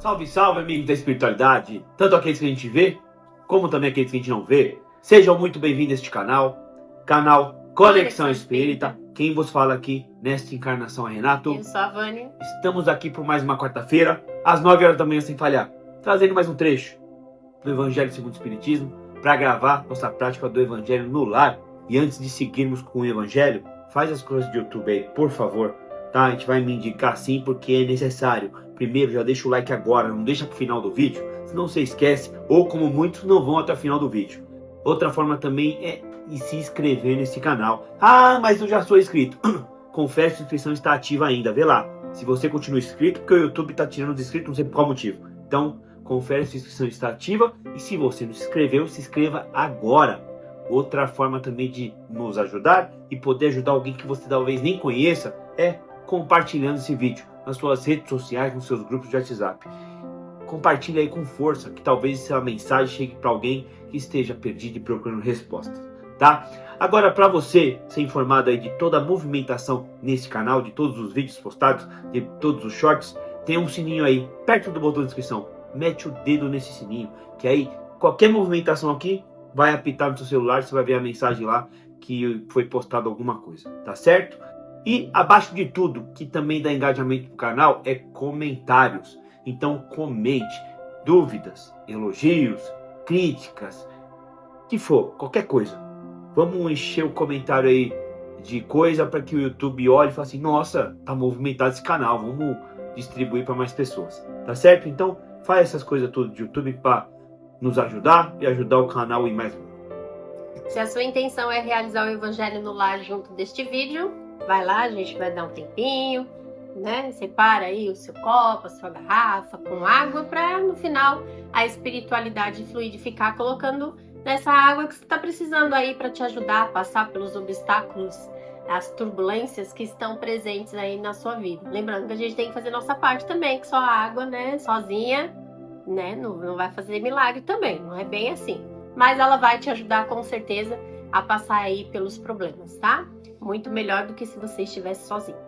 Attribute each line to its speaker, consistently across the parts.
Speaker 1: Salve, salve, amigos da espiritualidade, tanto aqueles que a gente vê, como também aqueles que a gente não vê. Sejam muito bem-vindos a este canal Conexão Espírita. Quem vos fala aqui nesta encarnação é Renato.
Speaker 2: Eu sou a Vânia.
Speaker 1: Estamos aqui por mais uma quarta-feira, às 9 horas da manhã sem falhar, trazendo mais um trecho do Evangelho segundo o Espiritismo, para gravar nossa prática do Evangelho no lar. E antes de seguirmos com o Evangelho, faz as coisas do YouTube aí, por favor. Tá? A gente vai me indicar sim, porque é necessário. Primeiro, já deixa o like agora, não deixa pro final do vídeo, senão você esquece, ou como muitos não vão até o final do vídeo. Outra forma também é se inscrever nesse canal. Ah, mas eu já sou inscrito. Confere se a inscrição está ativa ainda, vê lá. Se você continua inscrito, porque o YouTube está tirando os inscritos, não sei por qual motivo. Então, confere se a inscrição está ativa, e se você não se inscreveu, se inscreva agora. Outra forma também de nos ajudar e poder ajudar alguém que você talvez nem conheça é compartilhando esse vídeo nas suas redes sociais, nos seus grupos de WhatsApp. Compartilhe aí com força, que talvez essa mensagem chegue para alguém que esteja perdido e procurando respostas, tá? Agora, para você ser informado aí de toda a movimentação nesse canal, de todos os vídeos postados, de todos os shorts, tem um sininho aí, perto do botão de inscrição. Mete o dedo nesse sininho, que aí qualquer movimentação aqui vai apitar no seu celular, você vai ver a mensagem lá que foi postado alguma coisa, tá certo? E abaixo de tudo, que também dá engajamento pro canal, é comentários. Então comente dúvidas, elogios, críticas, que for, qualquer coisa. Vamos encher o comentário aí de coisa para que o YouTube olhe e fale assim: nossa, tá movimentado esse canal, vamos distribuir para mais pessoas, tá certo? Então faz essas coisas tudo de YouTube para nos ajudar e ajudar o canal a ir mais longe.
Speaker 2: Se a sua intenção é realizar o Evangelho no lar junto deste vídeo, vai lá, a gente vai dar um tempinho, né? Separa aí o seu copo, a sua garrafa com água, para no final a espiritualidade fluidificar, colocando nessa água que você está precisando aí para te ajudar a passar pelos obstáculos, as turbulências que estão presentes aí na sua vida. Lembrando que a gente tem que fazer nossa parte também, que só a água, né, sozinha, né, não vai fazer milagre também, não é bem assim. Mas ela vai te ajudar com certeza a passar aí pelos problemas, tá? Muito melhor do que se você estivesse sozinho.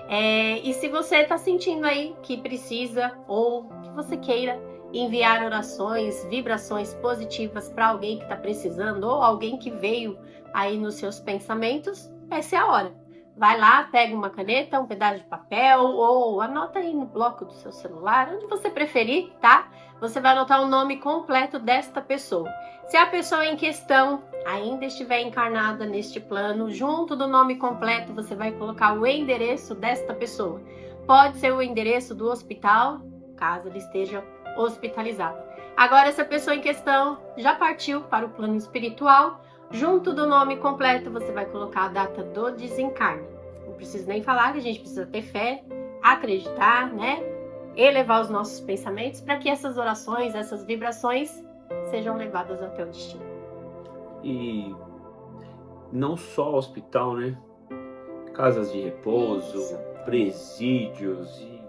Speaker 2: E se você está sentindo aí que precisa ou que você queira enviar orações, vibrações positivas para alguém que está precisando ou alguém que veio aí nos seus pensamentos, essa é a hora. Vai lá, pega uma caneta, um pedaço de papel ou anota aí no bloco do seu celular, onde você preferir, tá? Você vai anotar o nome completo desta pessoa. Se a pessoa em questão ainda estiver encarnada neste plano, junto do nome completo você vai colocar o endereço desta pessoa. Pode ser o endereço do hospital, caso ele esteja hospitalizado. Agora, essa pessoa em questão já partiu para o plano espiritual, junto do nome completo você vai colocar a data do desencarne. Não preciso nem falar que a gente precisa ter fé, acreditar, né? Elevar os nossos pensamentos para que essas orações, essas vibrações sejam levadas até o destino.
Speaker 1: E não só hospital, né? Casas de repouso,
Speaker 2: Isso.
Speaker 1: presídios e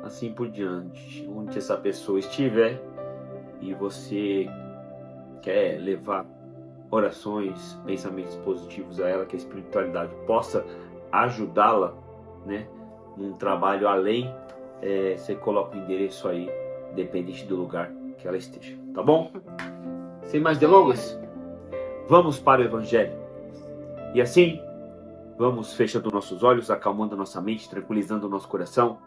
Speaker 1: assim por diante. Onde essa pessoa estiver e você quer levar orações, pensamentos positivos a ela, que a espiritualidade possa ajudá-la, né? Num trabalho além, você coloca o endereço aí, dependente do lugar que ela esteja, tá bom? Sem mais delongas, vamos para o Evangelho. E assim, vamos fechando nossos olhos, acalmando nossa mente, tranquilizando o nosso coração,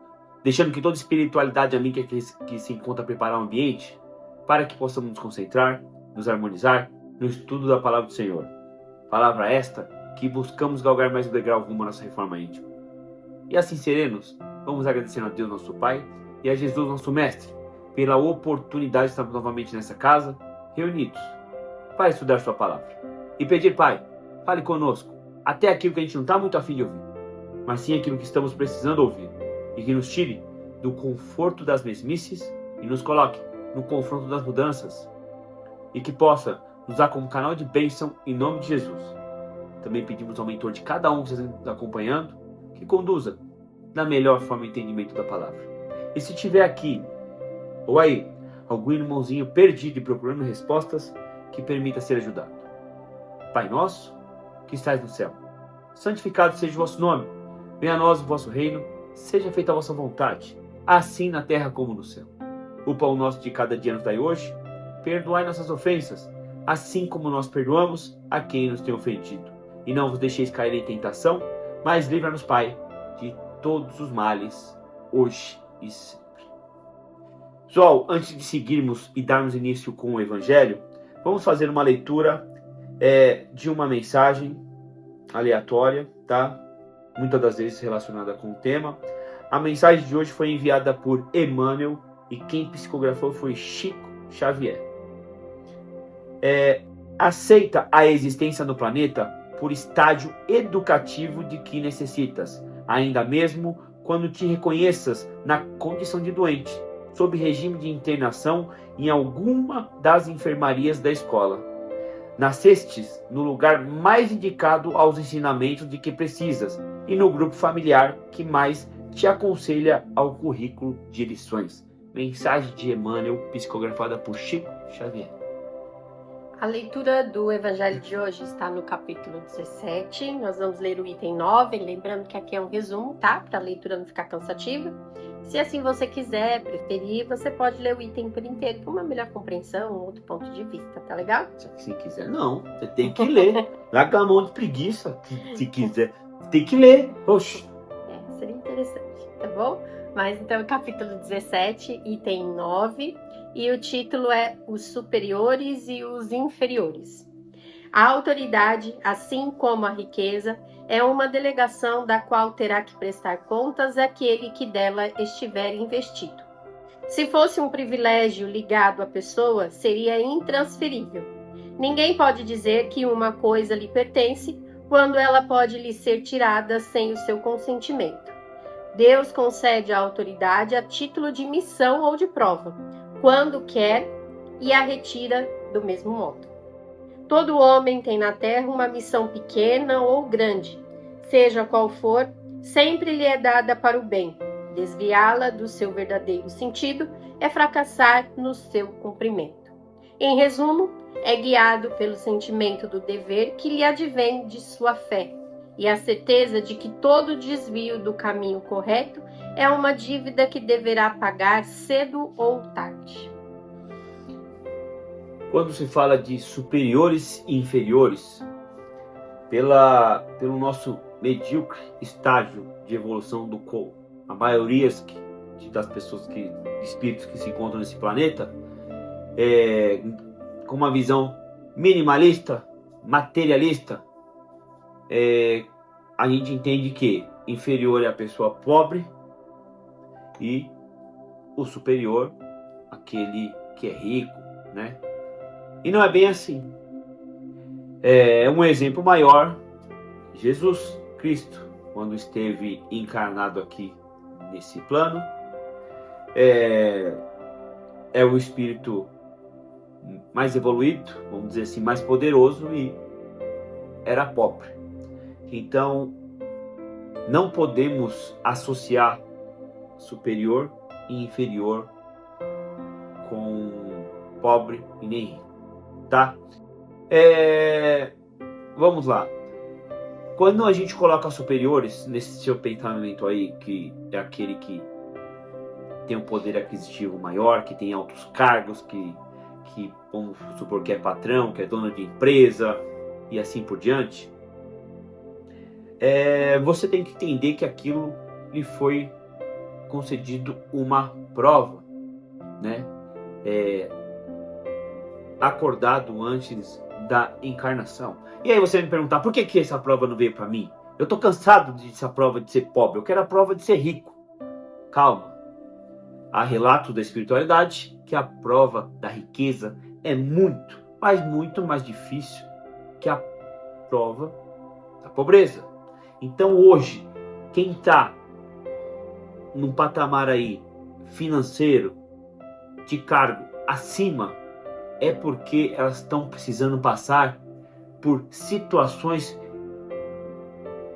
Speaker 1: deixando que toda espiritualidade amiga que se encontra preparar o ambiente, para que possamos nos concentrar, nos harmonizar no estudo da Palavra do Senhor. Palavra esta que buscamos galgar mais um degrau rumo à nossa reforma íntima. E assim serenos, vamos agradecendo a Deus nosso Pai e a Jesus nosso Mestre, pela oportunidade de estarmos novamente nessa casa, reunidos, para estudar sua Palavra. E pedir, Pai, fale conosco, até aquilo que a gente não está muito afim de ouvir, mas sim aquilo que estamos precisando ouvir, e que nos tire do conforto das mesmices e nos coloque no confronto das mudanças, e que possa nos dar como canal de bênção em nome de Jesus. Também pedimos ao mentor de cada um que está nos acompanhando, que conduza da melhor forma o entendimento da palavra. E se tiver aqui, ou aí, algum irmãozinho perdido e procurando respostas, que permita ser ajudado. Pai nosso, que estais no céu, santificado seja o vosso nome. Venha a nós o vosso reino, seja feita a vossa vontade, assim na terra como no céu. o pão nosso de cada dia nos dai hoje. Perdoai nossas ofensas, assim como nós perdoamos a quem nos tem ofendido. E não vos deixeis cair em tentação, mas livra-nos, Pai, de todos os males, hoje e sempre. Pessoal, antes de seguirmos e darmos início com o Evangelho, vamos fazer uma leitura de uma mensagem aleatória, tá? Muitas das vezes relacionada com o tema. A mensagem de hoje foi enviada por Emmanuel e quem psicografou foi Chico Xavier. Aceita a existência no planeta por estágio educativo de que necessitas, ainda mesmo quando te reconheças na condição de doente, sob regime de internação em alguma das enfermarias da escola. Nascestes no lugar mais indicado aos ensinamentos de que precisas e no grupo familiar que mais te aconselha ao currículo de lições. Mensagem de Emmanuel, psicografada por Chico Xavier.
Speaker 2: A leitura do Evangelho de hoje está no capítulo 17. Nós vamos ler o item 9, lembrando que aqui é um resumo, tá? Para a leitura não ficar cansativa. Se assim você quiser, preferir, você pode ler o item por inteiro para uma melhor compreensão, um outro ponto de vista, tá legal?
Speaker 1: Se quiser, não. Você tem que ler. Larga a mão de preguiça, se quiser. Tem que ler. Oxi.
Speaker 2: Seria interessante, tá bom? Mas então, capítulo 17, item 9, e o título é Os Superiores e os Inferiores. A autoridade, assim como a riqueza, é uma delegação da qual terá que prestar contas aquele que dela estiver investido. Se fosse um privilégio ligado à pessoa, seria intransferível. Ninguém pode dizer que uma coisa lhe pertence quando ela pode lhe ser tirada sem o seu consentimento. Deus concede a autoridade a título de missão ou de prova, quando quer, e a retira do mesmo modo. Todo homem tem na terra uma missão pequena ou grande, seja qual for, sempre lhe é dada para o bem. Desviá-la do seu verdadeiro sentido é fracassar no seu cumprimento. Em resumo, é guiado pelo sentimento do dever que lhe advém de sua fé, e a certeza de que todo desvio do caminho correto é uma dívida que deverá pagar cedo ou tarde.
Speaker 1: Quando se fala de superiores e inferiores, pelo nosso medíocre estágio de evolução do qual a maioria das pessoas, espíritos que se encontram nesse planeta, com uma visão minimalista, materialista, a gente entende que inferior é a pessoa pobre e o superior aquele que é rico, né? E não é bem assim. Um exemplo maior, Jesus Cristo, quando esteve encarnado aqui nesse plano, é o espírito mais evoluído, vamos dizer assim, mais poderoso, e era pobre. Então, não podemos associar superior e inferior com pobre e nem rico, tá? Vamos lá. Quando a gente coloca superiores nesse seu pensamento aí, que é aquele que tem um poder aquisitivo maior, que tem altos cargos, que vamos supor que é patrão, que é dono de empresa e assim por diante, você tem que entender que aquilo lhe foi concedido uma prova, né? Acordado antes da encarnação. E aí você vai me perguntar, por que essa prova não veio para mim? Eu tô cansado dessa prova de ser pobre, eu quero a prova de ser rico. Calma. Há relatos da espiritualidade que a prova da riqueza é muito, mas muito mais difícil que a prova da pobreza. Então hoje, quem está num patamar aí financeiro, de cargo acima, é porque elas estão precisando passar por situações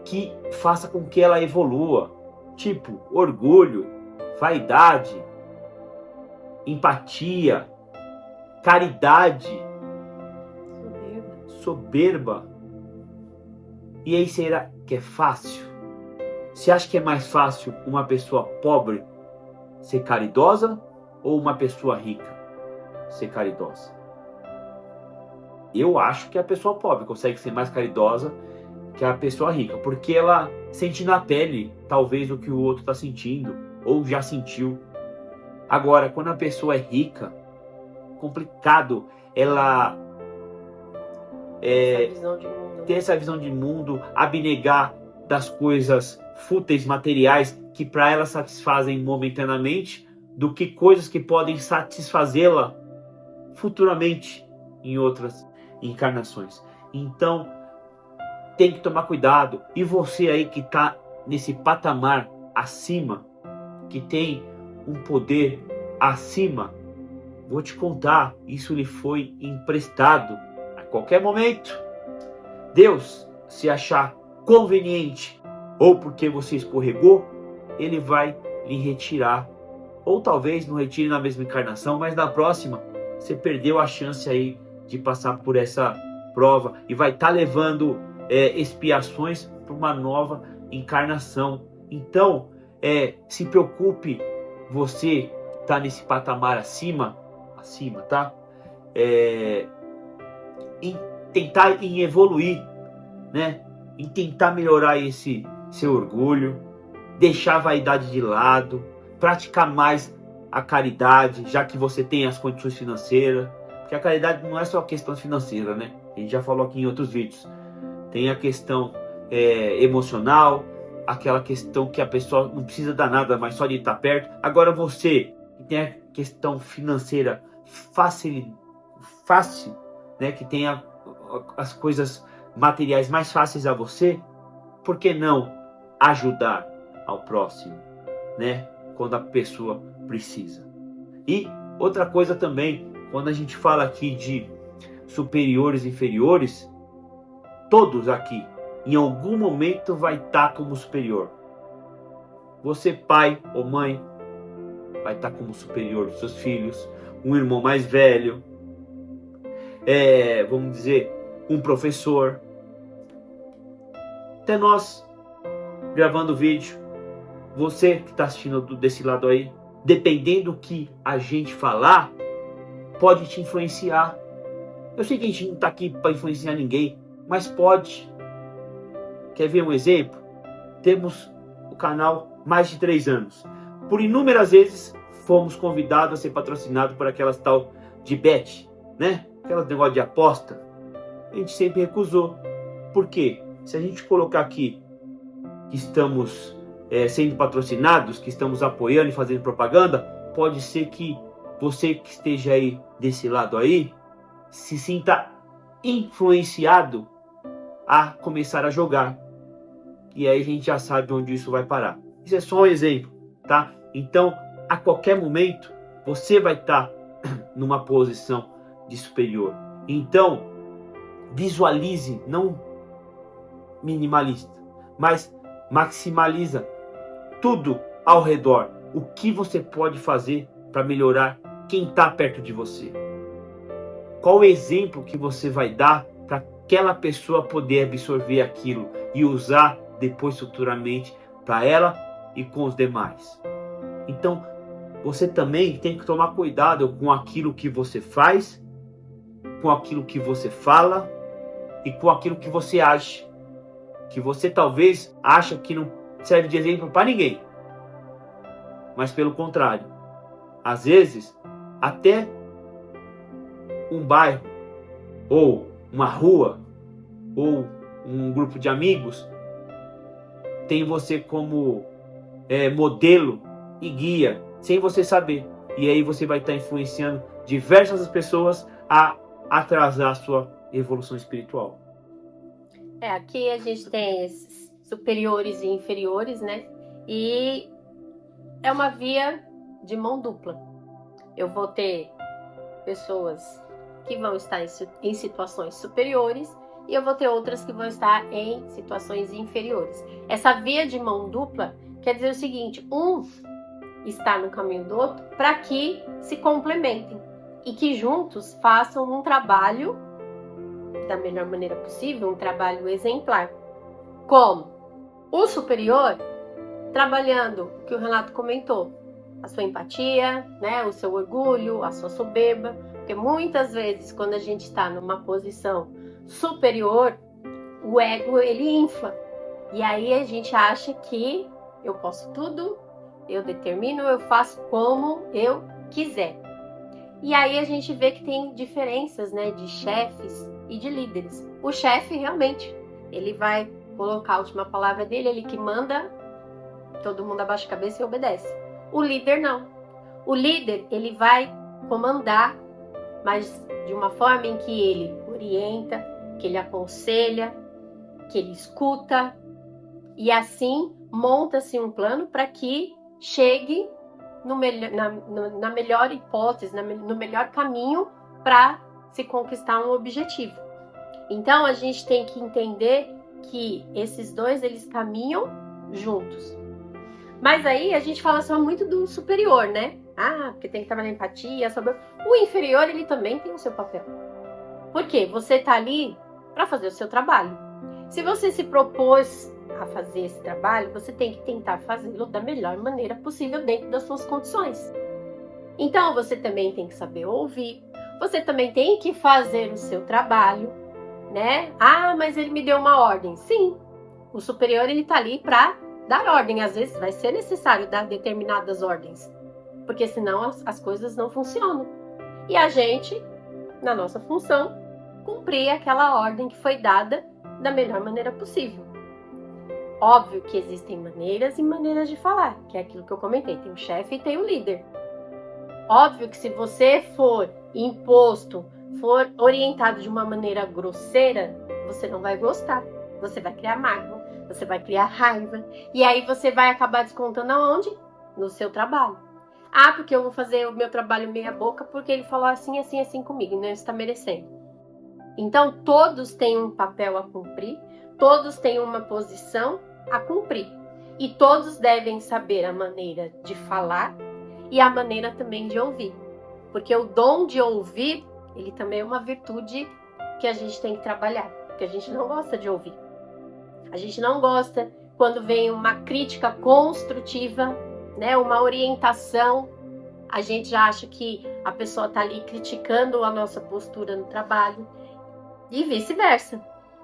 Speaker 1: que façam com que ela evolua, tipo orgulho, vaidade, empatia, caridade, soberba. E aí será que é fácil? Você acha que é mais fácil uma pessoa pobre ser caridosa ou uma pessoa rica ser caridosa? Eu acho que a pessoa pobre consegue ser mais caridosa que a pessoa rica, porque ela sente na pele, talvez, o que o outro está sentindo, ou já sentiu. Agora, quando a pessoa é rica, complicado ela
Speaker 2: Essa visão de mundo,
Speaker 1: ter essa visão de mundo, abnegar das coisas fúteis, materiais, que para ela satisfazem momentaneamente, do que coisas que podem satisfazê-la futuramente em outras encarnações. Então, tem que tomar cuidado. E você aí que está nesse patamar acima, que tem um poder acima, vou te contar, isso lhe foi emprestado a qualquer momento. Deus, se achar conveniente, ou porque você escorregou, ele vai lhe retirar. Ou talvez não retire na mesma encarnação, mas na próxima você perdeu a chance aí de passar por essa prova e vai estar levando expiações para uma nova encarnação. Então, se preocupe, você está nesse patamar acima, tá? Em tentar evoluir, né? Em tentar melhorar esse seu orgulho, deixar a vaidade de lado, praticar mais a caridade, já que você tem as condições financeiras. Porque a caridade não é só questão financeira, né? A gente já falou aqui em outros vídeos. Tem a questão emocional, aquela questão que a pessoa não precisa dar nada, mas só de estar perto. Agora você que tem a questão financeira fácil, né? Que tem as coisas materiais mais fáceis a você, por que não ajudar ao próximo, né? Quando a pessoa precisa. E outra coisa também, quando a gente fala aqui de superiores e inferiores, todos aqui, em algum momento, vai estar como superior. Você, pai ou mãe, vai estar como superior dos seus filhos, um irmão mais velho, vamos dizer, um professor. Até nós, gravando vídeo, você que está assistindo desse lado aí, dependendo do que a gente falar, pode te influenciar. Eu sei que a gente não está aqui para influenciar ninguém, mas pode. Quer ver um exemplo? Temos o canal mais de 3 anos. Por inúmeras vezes fomos convidados a ser patrocinados por aquelas tal de bet, né? Aquelas negócio de aposta. A gente sempre recusou. Por quê? Se a gente colocar aqui que estamos sendo patrocinados, que estamos apoiando e fazendo propaganda, pode ser que você que esteja aí desse lado aí se sinta influenciado a começar a jogar. E aí a gente já sabe onde isso vai parar. Isso é só um exemplo, tá? Então, a qualquer momento, você vai estar numa posição de superior. Então, visualize, não minimalista, mas maximaliza tudo ao redor. O que você pode fazer para melhorar quem está perto de você? Qual o exemplo que você vai dar para aquela pessoa poder absorver aquilo e usar depois futuramente para ela e com os demais? Então, você também tem que tomar cuidado com aquilo que você faz, com aquilo que você fala e com aquilo que você age. Que você talvez acha que não serve de exemplo para ninguém. Mas pelo contrário, às vezes, até um bairro, ou uma rua, ou um grupo de amigos, tem você como modelo e guia, sem você saber. E aí você vai estar influenciando diversas pessoas a atrasar a sua evolução espiritual.
Speaker 2: Aqui a gente tem esses superiores e inferiores, né? E é uma via de mão dupla. Eu vou ter pessoas que vão estar em situações superiores e eu vou ter outras que vão estar em situações inferiores. Essa via de mão dupla quer dizer o seguinte: um está no caminho do outro para que se complementem e que juntos façam um trabalho da melhor maneira possível, um trabalho exemplar. Como? O superior trabalhando, que o Renato comentou, a sua empatia, né, o seu orgulho, a sua soberba, porque muitas vezes quando a gente está numa posição superior, o ego ele infla, e aí a gente acha que eu posso tudo, eu determino, eu faço como eu quiser. E aí a gente vê que tem diferenças, né, de chefes e de líderes. O chefe realmente, ele vai colocar a última palavra dele, ele que manda, todo mundo abaixa a cabeça e obedece. O líder não. O líder, ele vai comandar, mas de uma forma em que ele orienta, que ele aconselha, que ele escuta, e assim monta-se um plano para que chegue na melhor hipótese, no melhor caminho para se conquistar um objetivo. Então a gente tem que entender que esses dois eles caminham juntos. Mas aí a gente fala só muito do superior, né? Ah, porque tem que trabalhar empatia, o inferior ele também tem o seu papel. Por quê? Você tá ali para fazer o seu trabalho. Se você se propôs a fazer esse trabalho, você tem que tentar fazê-lo da melhor maneira possível dentro das suas condições. Então você também tem que saber ouvir, você também tem que fazer o seu trabalho, né? Ah, mas ele me deu uma ordem. Sim, o superior ele tá ali para dar ordem. Às vezes vai ser necessário dar determinadas ordens, porque senão as coisas não funcionam. E a gente, na nossa função, cumprir aquela ordem que foi dada da melhor maneira possível. Óbvio que existem maneiras e maneiras de falar, que é aquilo que eu comentei, tem o chefe e tem o líder. Óbvio que se você for imposto, for orientado de uma maneira grosseira, você não vai gostar, você vai criar mágoa, você vai criar raiva, e aí você vai acabar descontando aonde? No seu trabalho. Ah, porque eu vou fazer o meu trabalho meia boca porque ele falou assim, assim, assim comigo, e não está merecendo. Então todos têm um papel a cumprir, todos têm uma posição a cumprir. E todos devem saber a maneira de falar e a maneira também de ouvir. Porque o dom de ouvir, ele também é uma virtude que a gente tem que trabalhar. Porque a gente não gosta de ouvir. A gente não gosta quando vem uma crítica construtiva, né, uma orientação. A gente já acha que a pessoa está ali criticando a nossa postura no trabalho. E vice-versa.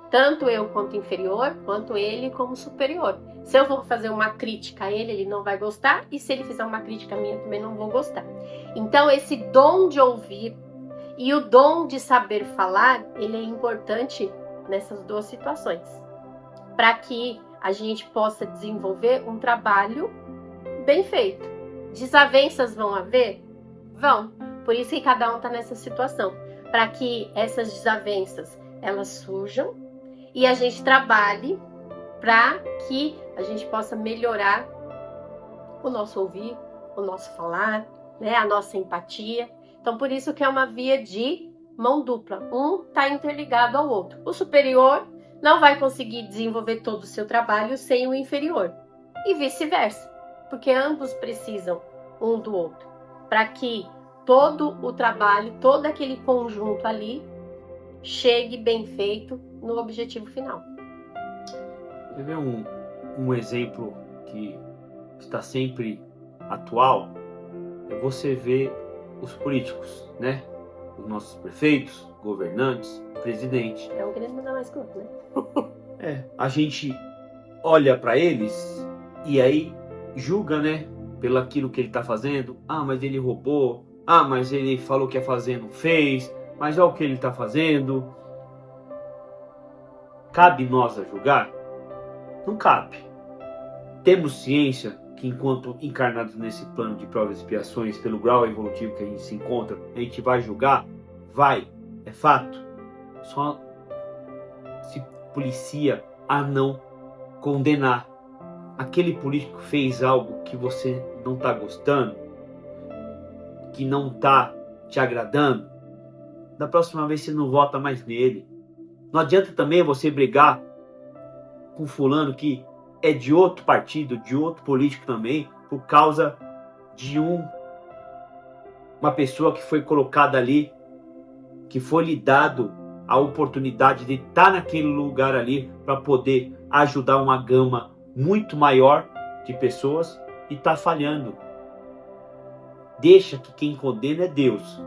Speaker 2: Tanto eu quanto inferior, quanto ele como superior. Se eu vou fazer uma crítica a ele, ele não vai gostar. E se ele fizer uma crítica a mim, eu também não vou gostar. Então, esse dom de ouvir e o dom de saber falar, ele é importante nessas duas situações. Para que a gente possa desenvolver um trabalho bem feito. Desavenças vão haver? Vão. Por isso que cada um está nessa situação. Para que essas desavenças, elas surjam e a gente trabalhe para que a gente possa melhorar o nosso ouvir, o nosso falar, né, a nossa empatia. Então, por isso que é uma via de mão dupla. Um está interligado ao outro. O superior não vai conseguir desenvolver todo o seu trabalho sem o inferior. E vice-versa, porque ambos precisam um do outro, para que todo o trabalho, todo aquele conjunto ali, chegue bem feito no objetivo final.
Speaker 1: Você vê um exemplo que está sempre atual, é você ver os políticos, né? Os nossos prefeitos, governantes, presidente.
Speaker 2: É um querendo mandar mais que o outro, né?
Speaker 1: A gente olha para eles e aí julga, né? Pelo aquilo que ele está fazendo. Ah, mas ele roubou. Ah, mas ele falou que ia fazer, não fez. Mas olha o que ele está fazendo. Cabe nós a julgar? Não cabe. Temos ciência que enquanto encarnados nesse plano de provas e expiações, pelo grau evolutivo que a gente se encontra, a gente vai julgar? Vai. É fato. Só se policia a não condenar. Aquele político fez algo que você não está gostando, que não está te agradando, da próxima vez você não vota mais nele. Não adianta também você brigar com fulano que é de outro partido, de outro político também, por causa de uma pessoa que foi colocada ali, que foi lhe dado a oportunidade de estar naquele lugar ali para poder ajudar uma gama muito maior de pessoas e está falhando. deixa que quem condena é Deus.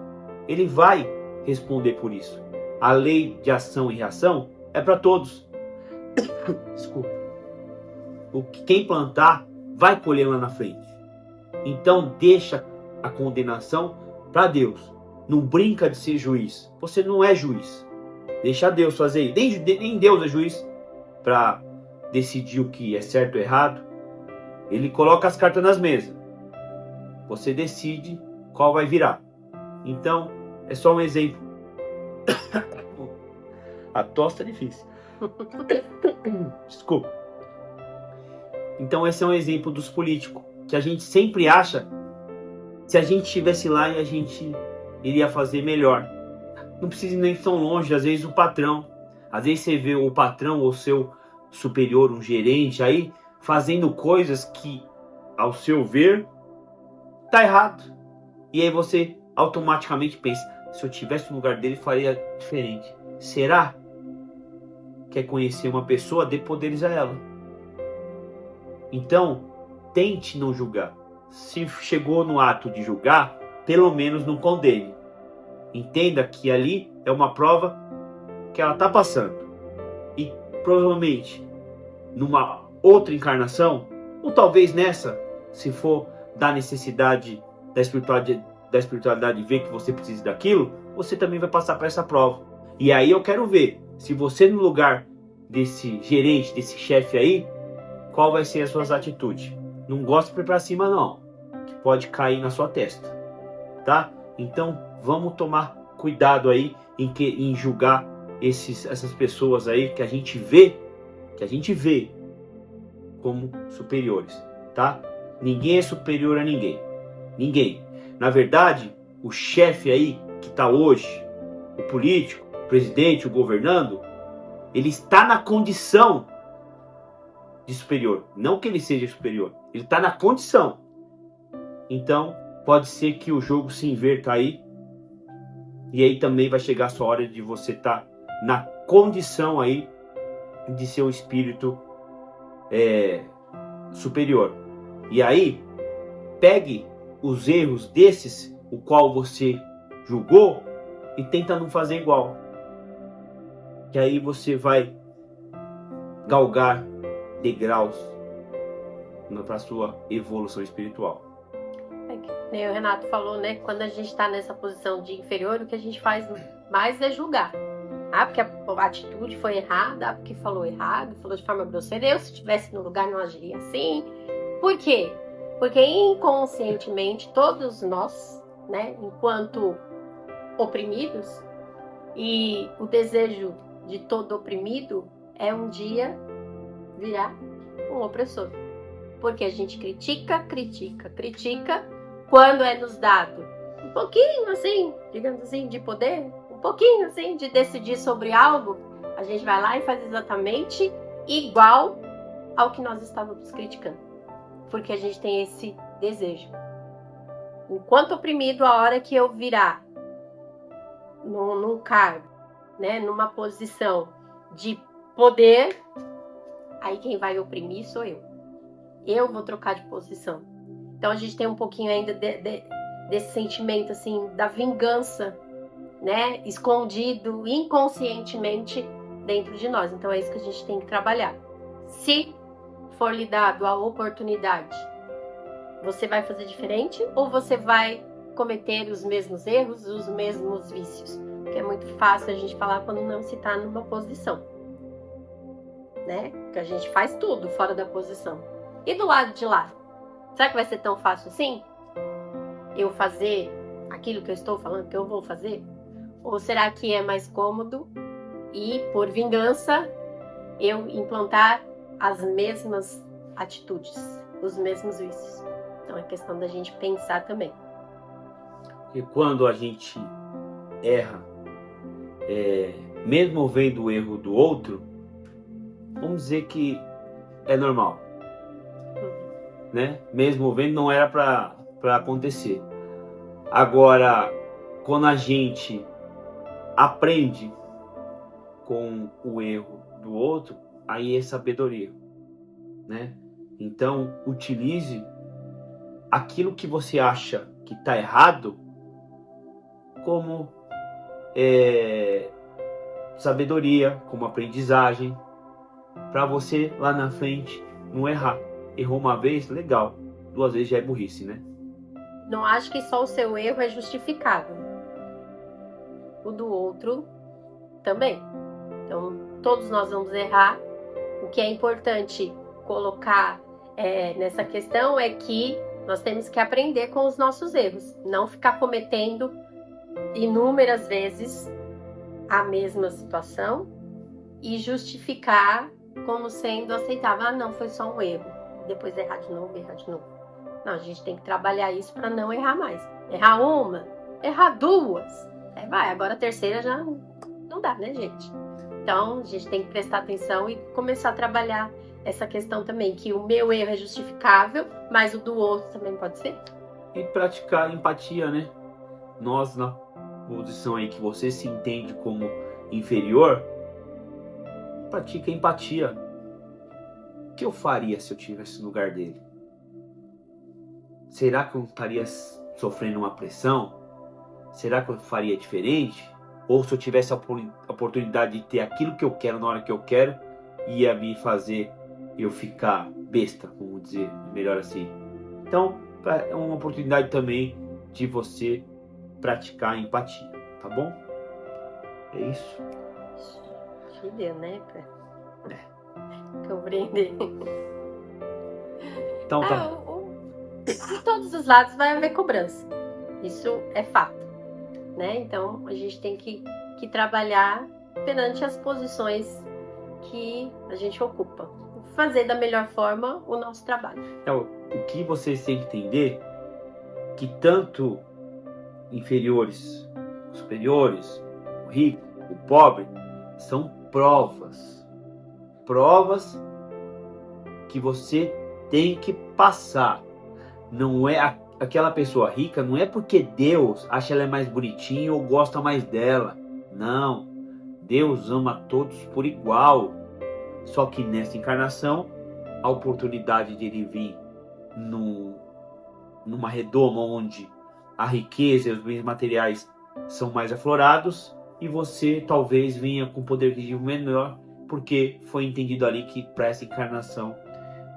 Speaker 1: Ele vai responder por isso. A lei de ação e reação é para todos. Desculpa. Quem plantar vai colher lá na frente. Então deixa a condenação para Deus. Não brinca de ser juiz. Você não é juiz. Deixa Deus fazer. Nem Deus é juiz para decidir o que é certo ou errado. Ele coloca as cartas nas mesas. Você decide qual vai virar. Então, é só um exemplo. A tosse tá difícil. Desculpa. Então, esse é um exemplo dos políticos. Que a gente sempre acha, se a gente estivesse lá, e a gente iria fazer melhor. Não precisa ir nem tão longe. Às vezes o patrão. Às vezes você vê o patrão ou seu superior, um gerente aí, fazendo coisas que, ao seu ver, tá errado. E aí você automaticamente pensa, se eu tivesse no lugar dele, faria diferente. Será? Quer conhecer uma pessoa, dê poderes a ela. Então, tente não julgar. Se chegou no ato de julgar, pelo menos não condene. Entenda que ali é uma prova que ela está passando. E provavelmente, numa outra encarnação, ou talvez nessa, se for da necessidade da espiritualidade ver que você precisa daquilo, você também vai passar por essa prova. E aí eu quero ver, se você no lugar desse gerente, desse chefe aí, qual vai ser as suas atitudes. Não gosta de ir pra cima não, que pode cair na sua testa, tá? Então vamos tomar cuidado aí em julgar essas pessoas aí que a gente vê como superiores, tá? Ninguém é superior a ninguém. Ninguém. Na verdade, o chefe aí que está hoje, o político, o presidente, o governando, ele está na condição de superior. Não que ele seja superior. Ele está na condição. Então, pode ser que o jogo se inverta aí. E aí também vai chegar a sua hora de você estar na condição aí de ser um espírito superior. E aí, pegue os erros desses, o qual você julgou, e tenta não fazer igual. Que aí você vai galgar degraus para a sua evolução espiritual.
Speaker 2: O Renato falou, né? Quando a gente está nessa posição de inferior, o que a gente faz mais é julgar. Porque a atitude foi errada, porque falou errado, falou de forma grosseira. Eu, se estivesse no lugar, não agiria assim. Por quê? Porque inconscientemente todos nós, né, enquanto oprimidos, e o desejo de todo oprimido é um dia virar um opressor. Porque a gente critica, quando é nos dado um pouquinho assim, digamos assim, de poder, um pouquinho assim de decidir sobre algo, a gente vai lá e faz exatamente igual ao que nós estávamos criticando. Porque a gente tem esse desejo. Enquanto oprimido, a hora que eu virar num cargo, né, numa posição de poder, aí quem vai oprimir sou eu. Eu vou trocar de posição. Então a gente tem um pouquinho ainda desse sentimento assim da vingança, né, escondido inconscientemente dentro de nós. Então é isso que a gente tem que trabalhar. Se for lhe dado a oportunidade, você vai fazer diferente ou você vai cometer os mesmos erros, os mesmos vícios? Porque é muito fácil a gente falar quando não se está numa posição, né? Que a gente faz tudo fora da posição. E do lado de lá? Será que vai ser tão fácil assim? Eu fazer aquilo que eu estou falando que eu vou fazer? Ou será que é mais cômodo e, por vingança, eu implantar as mesmas atitudes, os mesmos vícios? Então é questão da gente pensar também.
Speaker 1: E quando a gente erra, mesmo vendo o erro do outro, vamos dizer que é normal, né? Mesmo vendo, não era para acontecer. Agora, quando a gente aprende com o erro do outro, aí é sabedoria, né? Então, utilize aquilo que você acha que está errado como sabedoria, como aprendizagem, para você lá na frente não errar. Errou uma vez, legal. 2 vezes já é burrice, né?
Speaker 2: Não acho que só o seu erro é justificável. O do outro também. Então, todos nós vamos errar. O que é importante colocar nessa questão é que nós temos que aprender com os nossos erros. Não ficar cometendo inúmeras vezes a mesma situação e justificar como sendo aceitável. Ah, não, foi só um erro. Depois errar de novo. Não, a gente tem que trabalhar isso para não errar mais. Errar uma, errar 2. Agora a terceira já não dá, né, gente? Então, a gente tem que prestar atenção e começar a trabalhar essa questão também, que o meu erro é justificável, mas o do outro também pode ser.
Speaker 1: E praticar empatia, né? Nós, na posição aí que você se entende como inferior, pratica empatia. O que eu faria se eu estivesse no lugar dele? Será que eu não estaria sofrendo uma pressão? Será que eu faria diferente? Ou se eu tivesse a oportunidade de ter aquilo que eu quero na hora que eu quero, ia me fazer eu ficar besta, vamos dizer, melhor assim. Então, é uma oportunidade também de você praticar empatia, tá bom? É isso.
Speaker 2: Que deu, né? Compreender.
Speaker 1: Então tá.
Speaker 2: De todos os lados vai haver cobrança. Isso é fato, né? Então a gente tem que trabalhar perante as posições que a gente ocupa. Fazer da melhor forma o nosso trabalho.
Speaker 1: Então, o que vocês têm que entender que tanto inferiores, superiores, o rico, o pobre, são provas. Provas que você tem que passar. Não é aquela pessoa rica, não é porque Deus acha ela mais bonitinha ou gosta mais dela. Não. Deus ama todos por igual. Só que nessa encarnação, a oportunidade de ele vir numa redoma onde a riqueza e os bens materiais são mais aflorados, e você talvez venha com poder aquisitivo menor, porque foi entendido ali que para essa encarnação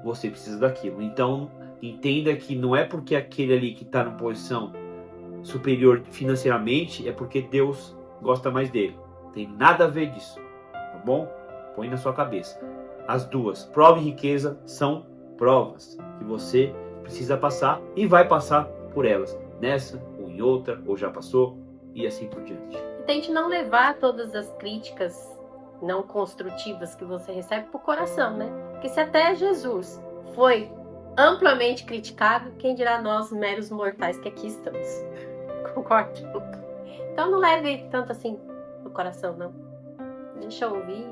Speaker 1: você precisa daquilo. Então, entenda que não é porque aquele ali que está numa posição superior financeiramente, é porque Deus gosta mais dele. Tem nada a ver disso, tá bom? Põe na sua cabeça. As duas, prova e riqueza, são provas que você precisa passar e vai passar por elas. Nessa, ou em outra, ou já passou, e assim por diante.
Speaker 2: E tente não levar todas as críticas não construtivas que você recebe pro coração, né? Porque se até Jesus foi amplamente criticado, quem dirá nós, meros mortais que aqui estamos. Concordo? Então não leve tanto assim no coração, não. Deixa eu ouvir.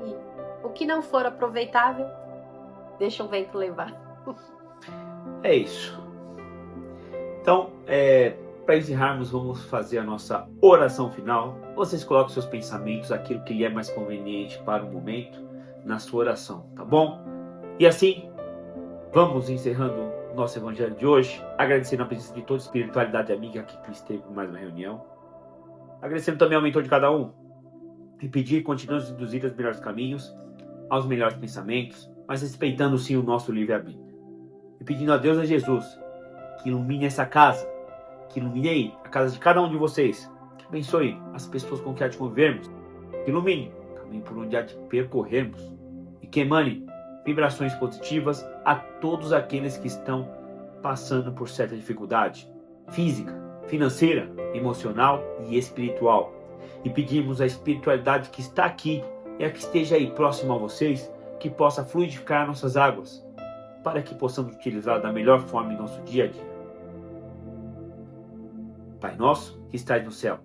Speaker 2: O que não for aproveitável, deixa o vento levar.
Speaker 1: É isso. Então, para encerrarmos, vamos fazer a nossa oração final. Vocês coloquem seus pensamentos, aquilo que lhe é mais conveniente para o momento, na sua oração, tá bom? E assim, vamos encerrando o nosso evangelho de hoje, agradecendo a presença de toda a espiritualidade amiga que esteve em mais uma reunião. Agradecendo também ao mentor de cada um, e pedir que continue a nos induzir aos melhores caminhos, aos melhores pensamentos, mas respeitando sim o nosso livre-arbítrio. E pedindo a Deus e a Jesus que ilumine essa casa, que ilumine aí a casa de cada um de vocês, que abençoe as pessoas com quem há de convivermos, que ilumine o caminho por onde há de percorrermos e que emane vibrações positivas a todos aqueles que estão passando por certa dificuldade física, financeira, emocional e espiritual. E pedimos a espiritualidade que está aqui e a que esteja aí próximo a vocês, que possa fluidificar nossas águas, para que possamos utilizá-la da melhor forma em nosso dia a dia. Pai nosso, que estais no céu,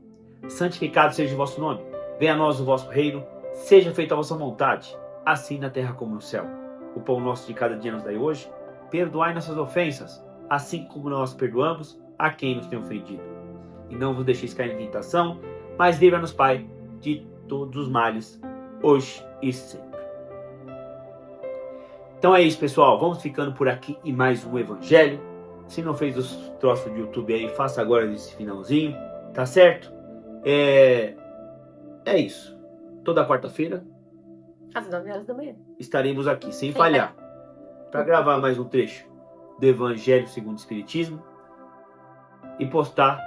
Speaker 1: santificado seja o vosso nome. Venha a nós o vosso reino, seja feita a vossa vontade, assim na terra como no céu. O pão nosso de cada dia nos dai hoje. Perdoai nossas ofensas, assim como nós perdoamos a quem nos tem ofendido. E não vos deixeis cair em tentação, mas livra-nos, Pai, de todos os males, hoje e sempre. Então é isso, pessoal. Vamos ficando por aqui em mais um Evangelho. Se não fez os troços de YouTube aí, faça agora nesse finalzinho, tá certo? É isso. Toda quarta-feira
Speaker 2: Às 9 horas da manhã.
Speaker 1: estaremos aqui, sem falhar, para gravar mais um trecho do Evangelho segundo o Espiritismo e postar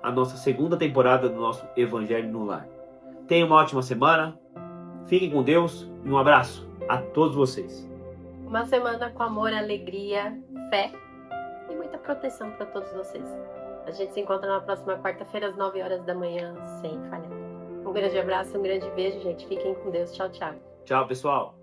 Speaker 1: a nossa segunda temporada do nosso Evangelho no Lar. Tenha uma ótima semana, fiquem com Deus e um abraço a todos vocês.
Speaker 2: Uma semana com amor, alegria, fé e muita proteção para todos vocês. A gente se encontra na próxima quarta-feira às 9 horas da manhã, sem falhar. Um grande abraço, um grande beijo, gente. Fiquem com Deus. Tchau, tchau.
Speaker 1: Tchau, pessoal.